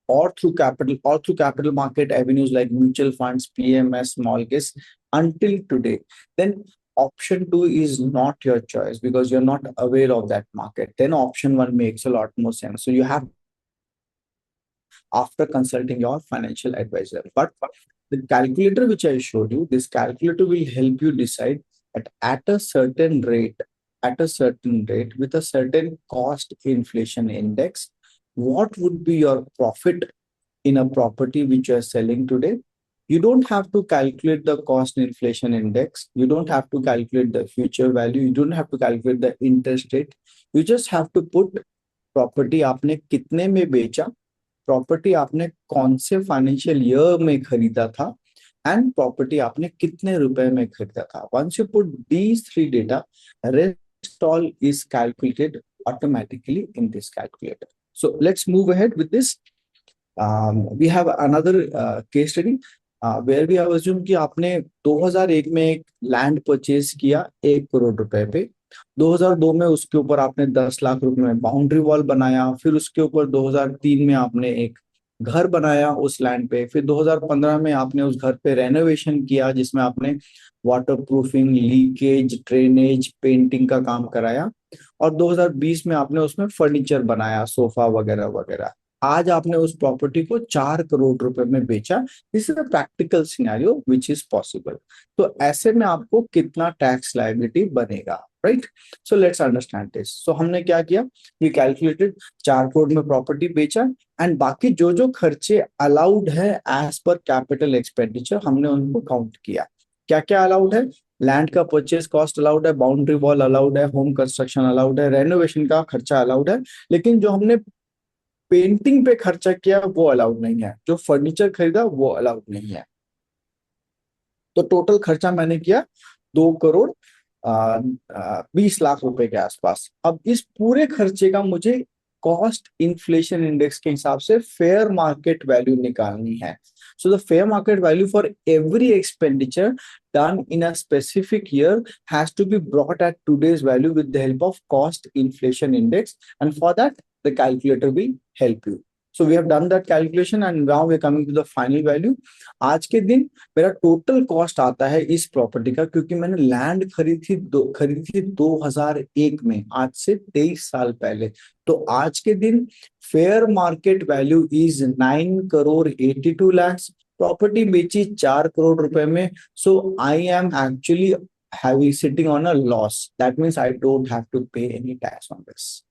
or through capital market avenues like mutual funds, PMS, mortgage until today, then option two is not your choice because you're not aware of that market. Then option one makes a lot more sense. So you have, after consulting your financial advisor. But the calculator which I showed you, this calculator will help you decide at a certain rate, with a certain cost inflation index, what would be your profit in a property which you are selling today. You don't have to calculate the cost inflation index. You don't have to calculate the future value. You don't have to calculate the interest rate. You just have to put property आपने कितने में बेचा, प्रॉपर्टी आपने कौन से फाइनेंशियल ईयर में खरीदा था, एंड प्रॉपर्टी आपने कितने रुपए में खरीदा था. Once you put these three data, rest all is calculated automatically in this calculator. So let's move ahead with this. We have another case study where we have assumed कि आपने 2001 में एक लैंड परचेज किया 1 करोड़ रुपए पे. 2002 में उसके ऊपर आपने 10 लाख रुपए में बाउंड्री वॉल बनाया. फिर उसके ऊपर 2003 में आपने एक घर बनाया उस लैंड पे. फिर 2015 में आपने उस घर पे रेनोवेशन किया जिसमें आपने water proofing, leakage, drainage, painting का काम कराया. और 2020 में आपने उसमें फर्नीचर बनाया, सोफा वगैरह वगैरह. आज आपने उस प्रॉपर्टी को 4 करोड़ रुपए में बेचा. This is a practical scenario which is possible. तो ऐसे में आपको कितना टैक्स लायबिलिटी बनेगा, right? So let's understand this. So हमने क्या किया, वी कैलकुलेटेड 4 करोड़ में प्रॉपर्टी बेचा एंड बाकी जो जो खर्चे अलाउड है एज पर कैपिटल एक्सपेंडिचर हमने उनको काउंट किया. क्या क्या अलाउड है? लैंड का परचेज कॉस्ट अलाउड है, बाउंड्री वॉल अलाउड है, होम कंस्ट्रक्शन अलाउड है, रेनोवेशन का खर्चा अलाउड है. लेकिन जो हमने पेंटिंग पे खर्चा किया वो अलाउड नहीं है, जो फर्नीचर खरीदा वो अलाउड नहीं है. तो टोटल खर्चा मैंने किया 2 करोड़ 20 लाख रुपए के आसपास. अब इस पूरे खर्चे का मुझे कॉस्ट इन्फ्लेशन इंडेक्स के हिसाब से फेयर मार्केट वैल्यू निकालनी है. So the fair market value for every expenditure done in a specific year has to be brought at today's value with the help of cost inflation index, and for that the calculator will help you. So we have done that calculation and now we are coming to the final value. आज के दिन मेरा टोटल कॉस्ट आता है इस प्रॉपर्टी का, क्योंकि मैंने लैंड खरीदी थी 2001 में, आज से 23 साल पहले. तो आज के दिन fair market value is 9 crore 82 lakhs. Property बेची 4 करोड़ रुपए में. So I am actually sitting on a loss. That means I don't have to pay any tax on this.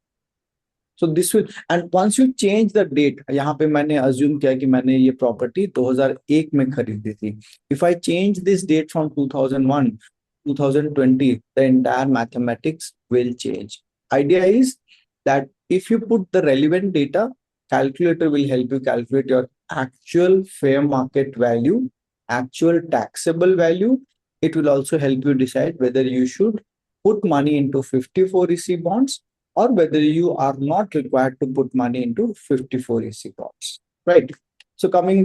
So this will, and once you change the date, यहाँ पे मैंने assume किया कि मैंने ये प्रॉपर्टी 2001 में खरीदी थी. If I change this date from 2001 2020, the entire mathematics will change. Idea is that if you put the relevant data, calculator will help you calculate your actual fair market value, actual taxable value. It will also help you decide whether you should put money into 54 EC bonds or whether you are not required to put money into 54 EC bonds, right? So coming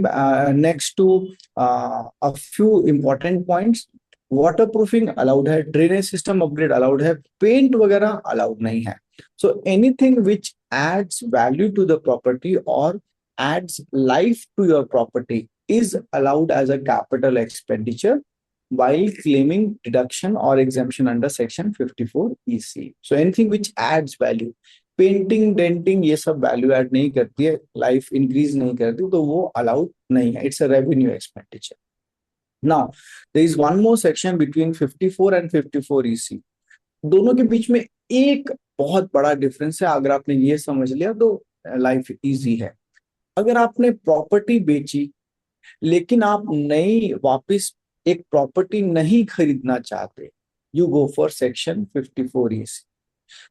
next to a few important points. Waterproofing allowed है, ड्रेनेज सिस्टम अपग्रेड अलाउड है, पेंट वगैरह अलाउड नहीं है. So anything which adds value to the property और adds life to your property is allowed as a capital expenditure while claiming deduction or exemption under section 54 EC. So anything which adds value, painting denting ये सब वैल्यू ऐड नहीं करती है, लाइफ इंक्रीज नहीं करती, तो वो अलाउड नहीं है. It's a revenue expenditure. Now, there is one more section between 54 and 54 EC. दोनों के बीच में एक बहुत बड़ा डिफरेंस है. अगर आपने ये समझ लिया तो लाइफ इजी है. अगर आपने प्रॉपर्टी बेची लेकिन आप नई वापस एक प्रॉपर्टी नहीं खरीदना चाहते, you go for section 54 EC.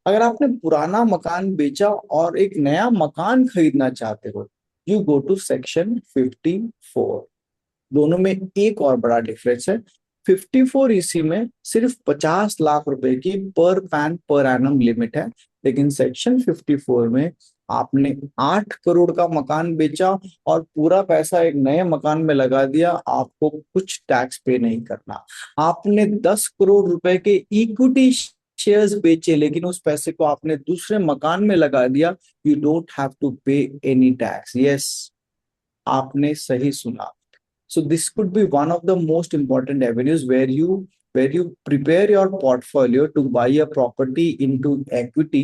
अगर आपने पुराना मकान बेचा और एक नया मकान खरीदना चाहते हो, यू गो टू सेक्शन 54। दोनों में एक और बड़ा डिफरेंस है। 54 ईसी में सिर्फ 50 लाख रुपए की पर एनम लिमिट है, लेकिन सेक्शन 54 में आपने 8 करोड़ का मकान बेचा और पूरा पैसा एक नए मकान में लगा दिया, आपको कुछ टैक्स पे नहीं करना। आपने 10 करोड़ रुपए के इक्विटी शेयर्स बेचे, लेकिन उस पैसे को आपने दूसरे मकान में लगा दिया, you don't have to pay any tax. Yes, आपने सही सुना। So this could be one of the most important avenues where you prepare your portfolio to buy a property into equity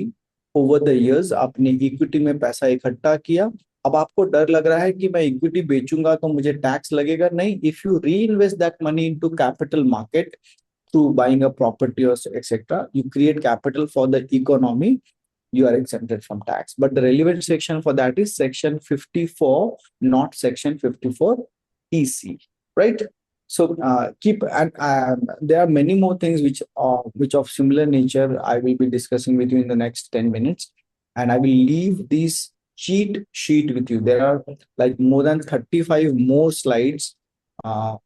over the years। आपने इक्विटी में पैसा इकट्ठा किया, अब आपको डर लग रहा है कि मैं इक्विटी बेचूंगा तो मुझे टैक्स लगेगा। नहीं, इफ यू री invest that money into capital market through buying a property or etc., you create capital for the economy, you are exempted from tax. But the relevant section for that is section 54, not section 54 EC, right? So keep, and there are many more things which of similar nature I will be discussing with you in the next 10 minutes, and I will leave this cheat sheet with you. There are like more than 35 more slides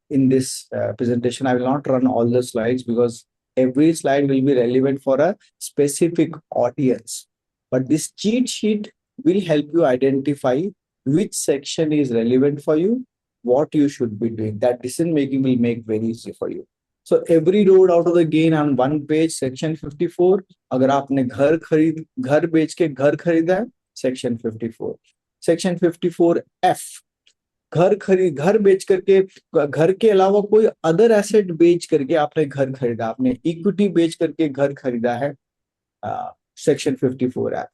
in this presentation. I will not run all the slides because every slide will be relevant for a specific audience. But this cheat sheet will help you identify which section is relevant for you, what you should be doing. That decision making will make very easy for you. So every road out of the gain on one page, section 54. अगर आपने घर बेच के घर खरीदा है, section 54. section 54F, घर बेच करके, घर के अलावा कोई अदर एसेट बेच करके आपने घर खरीदा, आपने इक्विटी बेच करके घर खरीदा है, सेक्शन 54 है।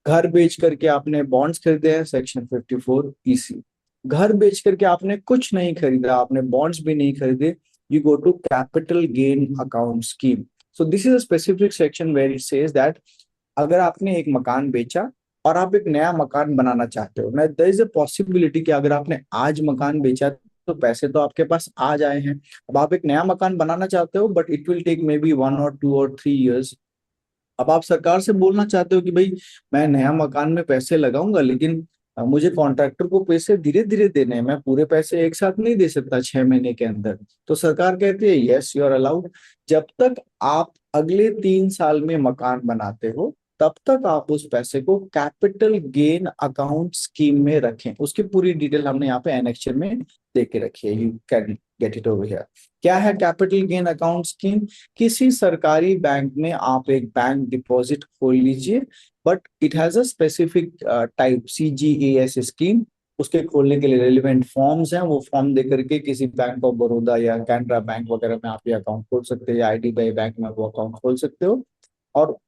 घर बेच करके आपने बॉन्ड्स खरीदे हैं, सेक्शन 54 EC। घर बेच करके आपने कुछ नहीं खरीदा, आपने बॉन्ड्स भी नहीं खरीदे, you go to capital gain account scheme. So this is a specific section where it says that अगर आपने एक मकान बेचा और आप एक नया मकान बनाना चाहते हो, ना, देयर इज अ पॉसिबिलिटी कि अगर आपने आज मकान बेचा तो पैसे तो आपके पास आज आए हैं, अब आप एक नया मकान बनाना चाहते हो, but it will take maybe 1 or 2 or 3 years। अब आप सरकार से बोलना चाहते हो कि भाई मैं नया मकान में पैसे लगाऊंगा, लेकिन मुझे कॉन्ट्रैक्टर को पैसे धीरे धीरे देने हैं, मैं पूरे पैसे एक साथ नहीं दे सकता 6 महीने के अंदर। तो सरकार कहती है यस, यू आर अलाउड। जब तक आप अगले 3 साल में मकान बनाते हो, तब तक आप उस पैसे को कैपिटल गेन अकाउंट स्कीम में रखें। उसकी पूरी डिटेल हमने यहाँ पे एनेक्चर में दे के रखी है, you can get it over here. क्या है कैपिटल गेन अकाउंट स्कीम? किसी सरकारी बैंक में आप एक बैंक डिपॉजिट खोल लीजिए, but it has a specific type, CGAS scheme. उसके खोलने के लिए रेलिवेंट फॉर्म्स हैं, वो फॉर्म दे करके किसी बैंक ऑफ बड़ौदा या कैनरा बैंक वगैरह में आप ये अकाउंट खोल सकते हो, या IDBI बैंक में वो अकाउंट खोल सकते हो। और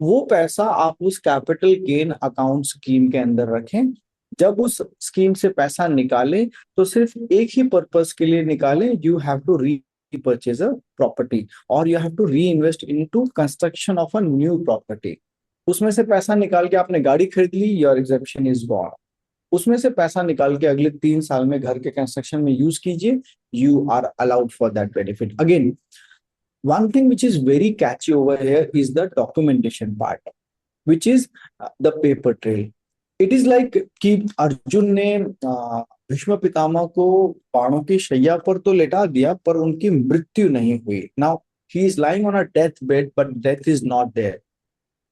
वो पैसा आप उस कैपिटल गेन अकाउंट स्कीम के अंदर रखें। जब उस स्कीम से पैसा निकालें तो सिर्फ एक ही पर्पस के लिए निकालें, you have to repurchase a property और you have to reinvest into construction of a new property. उसमें से पैसा निकाल के आपने गाड़ी खरीद ली, योर एग्जेम्पशन इज गॉन। उसमें से पैसा निकाल के अगले 3 साल में घर के कंस्ट्रक्शन में यूज कीजिए, you are allowed for that benefit. Again, one thing which is very catchy over here is the documentation part, which is the paper trail. It is like कि अर्जुन ने भीष्म पितामह को बाणों की शैया पर तो लेटा दिया, पर उनकी मृत्यु नहीं हुई। Now he is lying on a death bed, but death is not there.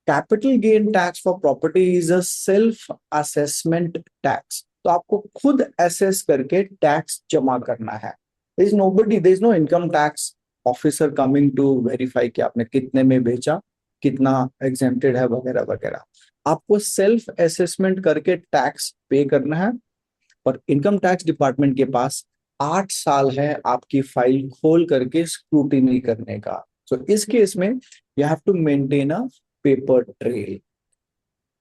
Capital gain tax for property is a self assessment tax। तो आपको खुद assess करके टैक्स जमा करना है। there is no income tax officer coming to verify कि आपने कितने में बेचा, कितना एग्जेम्प्टेड है वगैरह वगैरह। आपको सेल्फ असेसमेंट करके टैक्स पे करना है, और इनकम टैक्स डिपार्टमेंट के पास 8 साल है आपकी फाइल खोल करके स्क्रूटिनी करने का। सो इस केस में you have to maintain a paper trail.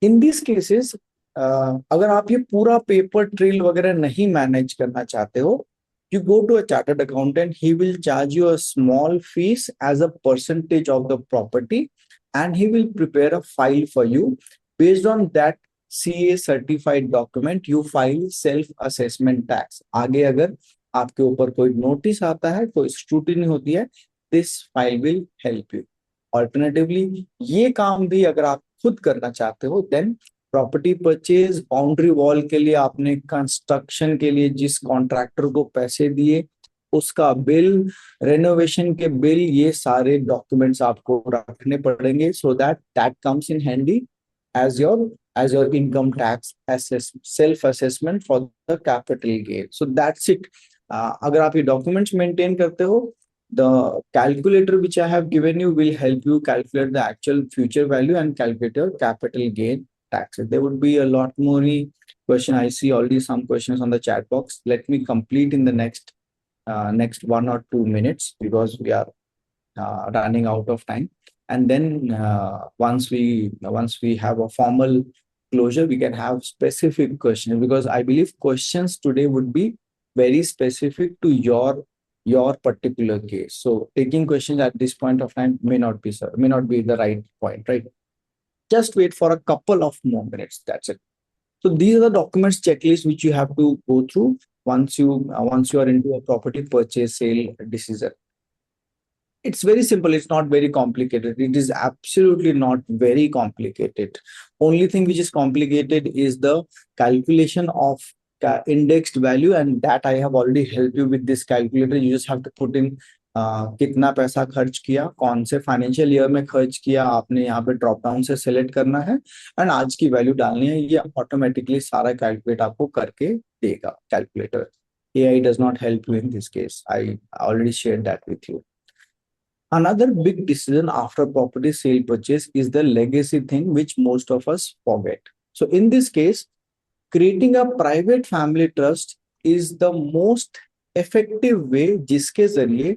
In this cases अगर आप ये पूरा पेपर ट्रेल वगैरह नहीं मैनेज करना चाहते हो, you go to a chartered accountant, he will charge you a small fees as a percentage of the property, and he will prepare a file for you. Based on that CA certified document, you file self assessment tax। आगे अगर आपके ऊपर कोई नोटिस आता है, कोई स्क्रूटिनी होती है, this file will help you। Alternatively ये काम भी अगर आप खुद करना चाहते हो, then property purchase, boundary wall के लिए आपने कंस्ट्रक्शन के लिए जिस कॉन्ट्रैक्टर को पैसे दिए उसका बिल, रेनोवेशन के बिल, ये सारे डॉक्यूमेंट्स आपको रखने पड़ेंगे, so that that comes in handy as your as your income tax self assessment for the capital gain. So that's it. अगर आप ये डॉक्यूमेंट्स मेंटेन करते हो, the calculator which I have given you will help you calculate the actual future value and calculate your capital gain taxes. There would be a lot more question. I see already some questions on the chat box. Let me complete in the next 1 or 2 minutes because we are running out of time. And then once we have a formal closure, we can have specific questions, because I believe questions today would be very specific to your particular case. So taking questions at this point of time may not be the right point, right? Just wait for a couple of more minutes. That's it. So these are the documents checklist which you have to go through once you are into a property purchase sale decision. It's very simple. It's not very complicated. It is absolutely not very complicated. Only thing which is complicated is the calculation of indexed value, and that I have already helped you with this calculator. You just have to put in कितना पैसा खर्च किया, कौन से फाइनेंशियल ईयर में खर्च किया, आपने यहाँ पे ड्रॉप डाउन से सिलेक्ट करना है एंड आज की वैल्यू डालनी है. ये ऑटोमेटिकली सारा कैलकुलेट आपको करके देगा calculator. AI does not help you in this case. I already shared that with you. Another big decision after property sale purchase is the legacy thing, which most of us forget. So in this case, creating a private family trust is the most effective way जिसके जरिए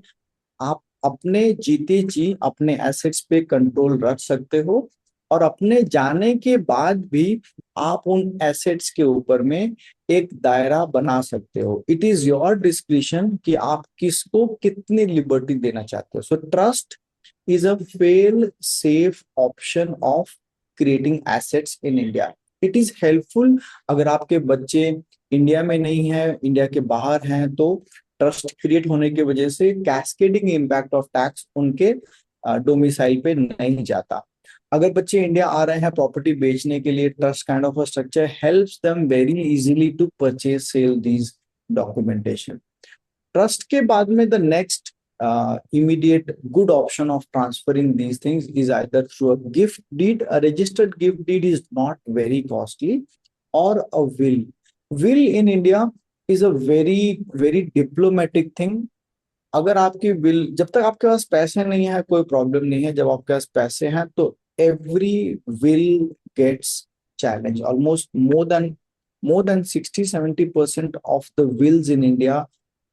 आप अपने जीते जी अपने एसेट्स पे कंट्रोल रख सकते हो और अपने जाने के बाद भी आप उन एसेट्स के ऊपर में एक दायरा बना सकते हो. इट इज योर डिस्क्रिशन कि आप किसको कितनी लिबर्टी देना चाहते हो. So trust is a fail safe option of creating assets in India. It is helpful अगर आपके बच्चे इंडिया में नहीं है, इंडिया के बाहर हैं, तो ट्रस्ट क्रिएट होने की वजह से कैस्केडिंग इम्पैक्ट ऑफ टैक्स उनके डोमिसाइल पे नहीं जाता. अगर बच्चे इंडिया आ रहे हैं प्रॉपर्टी बेचने के लिए, trust kind of a structure helps them very easily to purchase sale these documentation. Trust के बाद में the next immediate good option of transferring these things is either through a gift deed. A registered gift deed is not very costly, or a will. Will in India is a very diplomatic thing. अगर आपकी विल, जब तक आपके पास पैसे नहीं है कोई प्रॉब्लम नहीं है, जब आपके पास पैसे हैं तो every will gets challenged. Almost more than 60-70% of the wills in India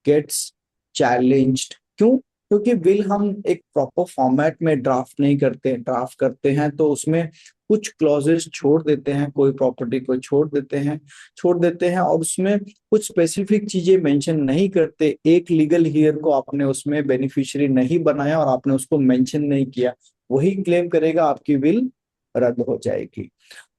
gets challenged. क्यों? क्योंकि विल हम एक प्रॉपर फॉर्मेट में ड्राफ्ट करते हैं तो उसमें कुछ क्लॉजेस छोड़ देते हैं, कोई प्रॉपर्टी को छोड़ देते हैं और उसमें कुछ स्पेसिफिक चीजें मेंशन नहीं करते. एक लीगल हियर को आपने उसमें बेनिफिशियरी नहीं बनाया और आपने उसको मेंशन नहीं किया, वही क्लेम करेगा, आपकी विल रद्द हो जाएगी.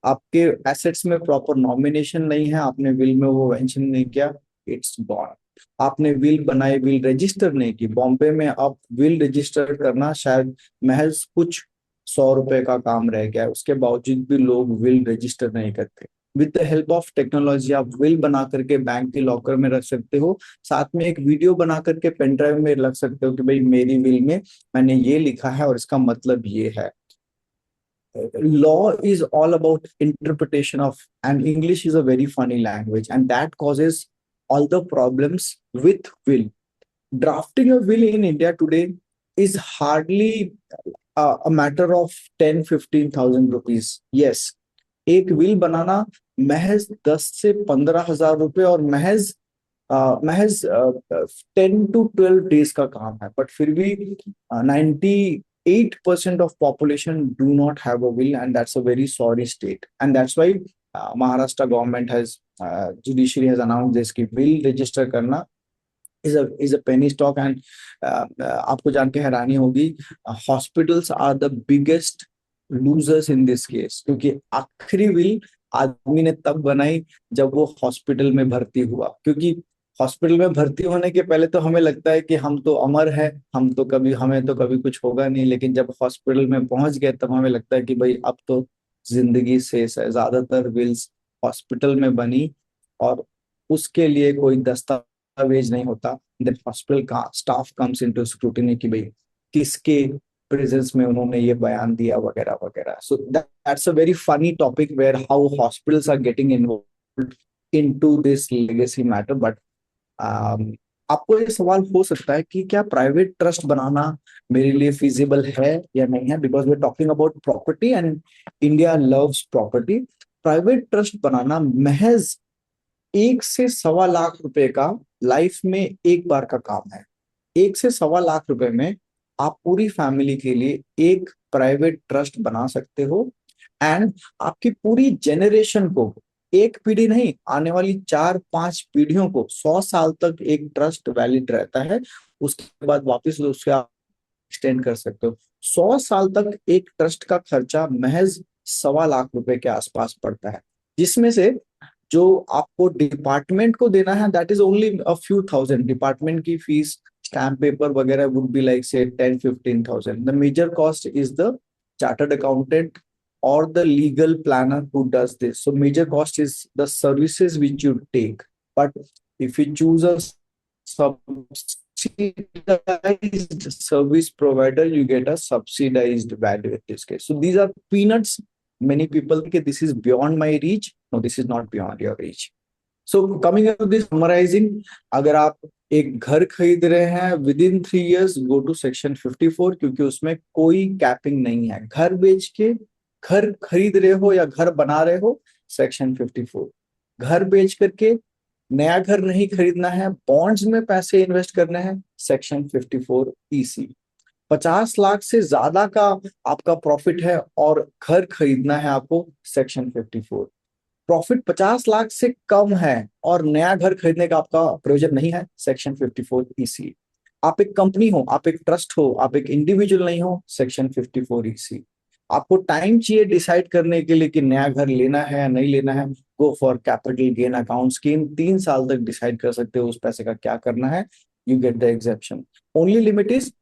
आपके एसेट्स में प्रॉपर नॉमिनेशन नहीं है, आपने विल में वो मेंशन नहीं किया, इट्स गॉन. आपने विल बनाई, विल रजिस्टर नहीं की. बॉम्बे में अब विल रजिस्टर करना शायद महज कुछ 100 रुपए का काम रह गया है, उसके बावजूद भी लोग विल रजिस्टर नहीं करते. With the help of technology आप विल बना करके बैंक के लॉकर में रख सकते हो, साथ में एक वीडियो बना करके पेन ड्राइव में रख सकते हो कि भाई मेरी विल में मैंने ये लिखा है और इसका मतलब ये है. Law is all about interpretation of, and English is a very funny language, and that causes all the problems with will. Drafting a will in India today is hardly a matter of 10-15,000 rupees. Yes, एक विल बनाना महज 10 से 15,000 रुपए और महज 10 to 12 डेज का काम है. बट फिर भी 98% of population do not have a will, and that's a very sorry state. And that's why Maharashtra government has judiciary has announced this कि will register करना is a penny stock. And आपको जान के हैरानी होगी, hospitals are the biggest losers in this case, क्योंकि आखिरी विल आदमी ने तब बनाई जब वो हॉस्पिटल में भर्ती हुआ. क्योंकि हॉस्पिटल में भर्ती होने के पहले तो हमें लगता है कि हम तो अमर है, हमें तो कभी कुछ होगा नहीं, लेकिन जब हॉस्पिटल में पहुंच गए तब हमें लगता है कि भाई अब तो जिंदगी शेष है। ज्यादातर विल्स हॉस्पिटल में बनी, और उसके लिए कोई दस्तावेज नहीं होता। देन हॉस्पिटल का स्टाफ कम्स इनटू स्क्रूटिनी कि भाई किसके प्रेजेंस में उन्होंने ये बयान दिया वगैरह वगैरह। So that's a very funny topic where how hospitals are getting involve into this legacy matter. But um, आपको ये सवाल हो सकता है कि क्या प्राइवेट ट्रस्ट बनाना मेरे लिए फिजिबल है या नहीं है, because we are talking about property and India loves property. Private trust बनाना महज 1 से 1.25 लाख रुपए का लाइफ में एक बार का काम है। 1 से 1.25 लाख रुपए में आप पूरी फैमिली के लिए एक प्राइवेट ट्रस्ट बना सकते हो, एंड आपकी पूरी जेनरेशन को, एक पीढ़ी नहीं, आने वाली 4-5 पीढ़ियों को 100 साल तक एक ट्रस्ट वैलिड रहता है। उसके बाद वापस उसके आप एक्सटेंड कर सकते हो। 100 साल तक एक ट्रस्ट का खर्चा महज 1.25 लाख रुपए के आसपास पड़ता है, जिसमें से जो आपको डिपार्टमेंट को देना है that is only a few thousand. Department की फीस, स्टैम्प पेपर वगैरह would be like say 10-15 thousand। The major cost is the chartered accountant or the legal planner who does this. So major cost is the services which you take. But if you choose a subsidized service provider, you get a subsidized value in this case. So these are peanuts. Many people think this is beyond my reach. No, this is not beyond your reach. So coming up to this summarizing, अगर आप एक घर खरीद रहे हैं within 3 years, go to section 54, क्योंकि उसमें कोई कैपिंग नहीं है। घर बेच के घर खरीद रहे हो या घर बना रहे हो, सेक्शन 54। घर बेच करके नया घर नहीं खरीदना है, बॉन्ड्स में पैसे इन्वेस्ट करने हैं, सेक्शन 54 EC। 50 लाख से ज्यादा का आपका प्रॉफिट है और घर खरीदना है आपको, सेक्शन 54। प्रॉफिट 50 लाख से कम है और नया घर खरीदने का आपका प्रयोजन नहीं है, सेक्शन 54 EC। आप एक कंपनी हो, आप एक ट्रस्ट हो, आप एक इंडिविजुअल नहीं हो, सेक्शन 54 EC। आपको टाइम चाहिए डिसाइड करने के लिए कि नया घर लेना है या नहीं लेना है, go for capital gain account scheme. 3 साल तक डिसाइड कर सकते हो उस पैसे का क्या करना है, you get the exemption. Only limit is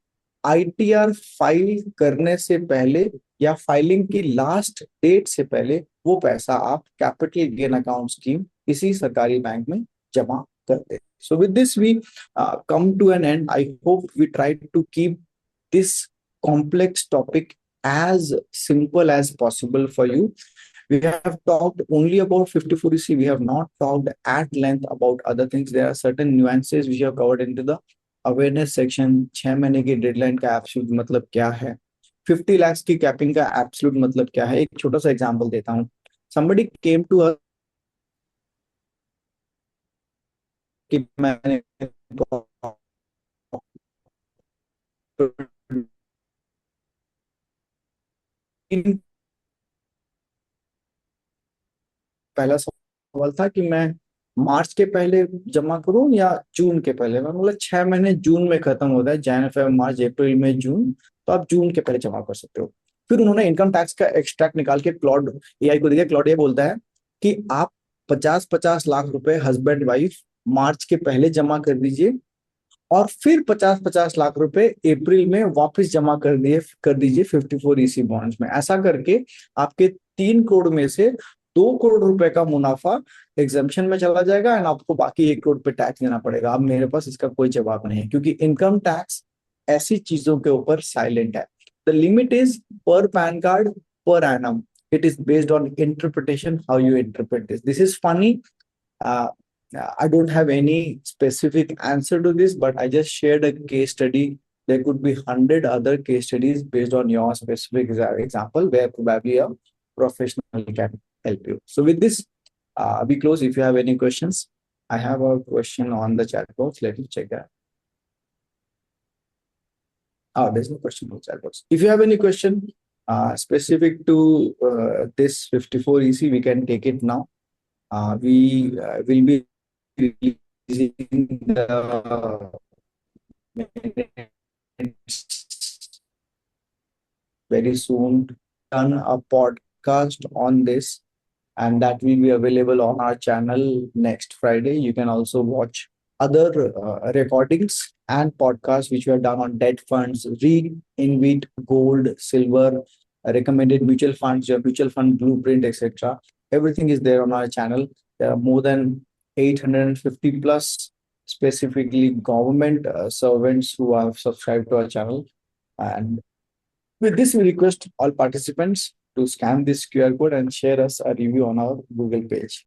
ITR file करने से पहले या फाइलिंग की लास्ट डेट से पहले वो पैसा आप कैपिटल गेन अकाउंट स्कीम किसी सरकारी बैंक में जमा कर दे। So with this we come to an end. I hope we try to keep this complex topic as simple as possible for you. We have talked only about 54EC. We have not talked at length about other things. There are certain nuances which have covered into the awareness section. 6 महीने की डेडलाइन का एब्सोल्यूट मतलब क्या है, 50 lakhs की कैपिंग का एब्सोल्यूट मतलब क्या है। एक छोटा सा एग्जांपल देता हूँ। somebody came to us कि मैंने पहला सवाल था कि मैं मार्च के पहले जमा करूं या जून के पहले। मैं बोला 6 महीने जून में खत्म होता है, जनवरी फरवरी मार्च अप्रैल मई जून, तो आप जून के पहले जमा कर सकते हो। फिर उन्होंने इनकम टैक्स का एक्सट्रैक्ट निकाल के क्लॉड AI को दिया। क्लॉड AI बोलता है कि आप 50-50 लाख रुपए हस्बैंड वाइफ मार्च के पहले जमा कर दीजिए, और फिर 50-50 लाख रुपए अप्रैल में वापस जमा कर दीजिए 54EC बॉन्ड्स में। ऐसा करके आपके 3 करोड़ में से 2 करोड़ रुपए का मुनाफा एग्जाम्पशन में चला जाएगा, एंड आपको बाकी 1 करोड़ पे टैक्स देना पड़ेगा। अब मेरे पास इसका कोई जवाब नहीं है, क्योंकि इनकम टैक्स ऐसी चीजों के ऊपर साइलेंट है। द लिमिट इज पर PAN card per annum. It is based on interpretation, how you interpret this is funny. I don't have any specific answer to this, but I just shared a case study. There could be 100 other case studies based on your specific example where probably a professional can help you. So with this, we close. If you have any questions, I have a question on the chat box. Let me check that. Oh, there's no question on the chat box. If you have any question specific to this 54EC, we can take it now. We will be releasing the very soon, done a podcast on this, and that will be available on our channel next Friday. You can also watch other recordings and podcasts which we have done on debt funds, REIT, InvIT, gold, silver, recommended mutual funds, your mutual fund blueprint, etc. Everything is there on our channel. There are more than 850 plus specifically government servants who have subscribed to our channel. And with this, we request all participants to scan this QR code and share us a review on our Google page.